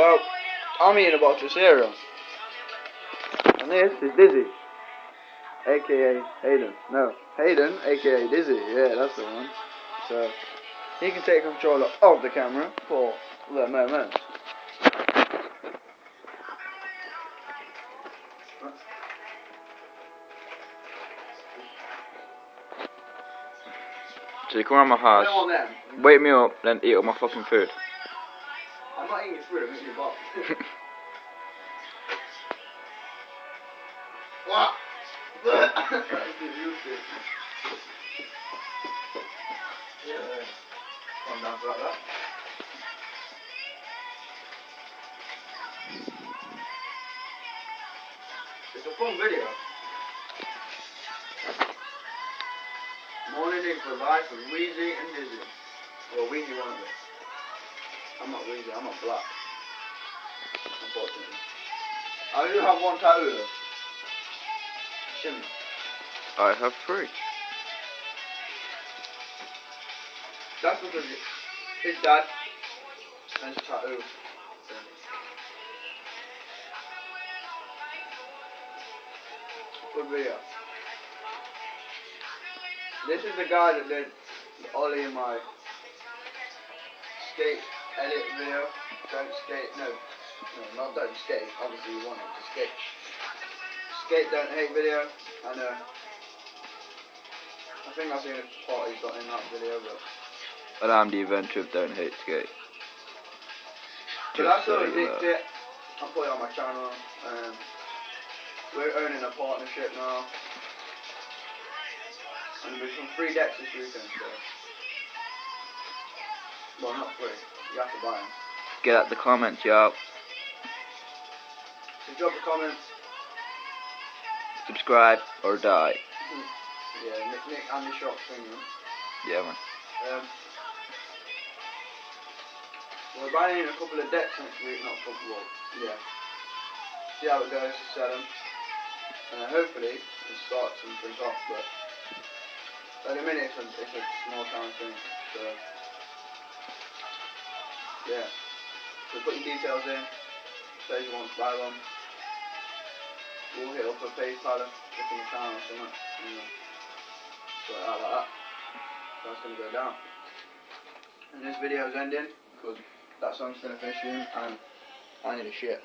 Well, I'm eating a box of cereal. And this is Dizzy, aka Hayden. No, Hayden, aka Dizzy. Yeah, that's the one. So, he can take control of the camera for the moment. So you come around my house, wake me up, then eat all my fucking food. I'm not eating your food, I'm eating your box. What? Calm down like that. It's a fun video. Morning in for life with Wheezy and Dizzy. Well, Wheezy one of them. I'm not Wheezy, I'm not black. Unfortunately. I do have one tattoo though. Shimmy. I have 3. That's because his dad has a tattoo. Good video. This is the guy that did Ollie in my skate edit video. Don't skate, no, not don't skate. Obviously you want him to skate. Skate don't hate video, and I think I've seen a part he's got in that video, but. And I'm the inventor of Don't Hate Skate. But that's all it. I'll put it on my channel. We're owning a partnership now. And there's some free decks this weekend, so. Well, not free. You have to buy them. Get out the comments, y'all. So drop a comment. Subscribe or die. Yeah, Nick and the shop thing, man. Yeah, man. We're buying a couple of decks next week, not a couple of, yeah. See how it goes to sell them. Hopefully, we'll start something off, but at the minute it's a small town thing, so yeah. So put your details in, say you want to buy one. We'll hit up a PayPal, click in the channel or something, and sort it out like that. That's going to go down. And this video's ending, because that song's going to finish soon, and I need a shit.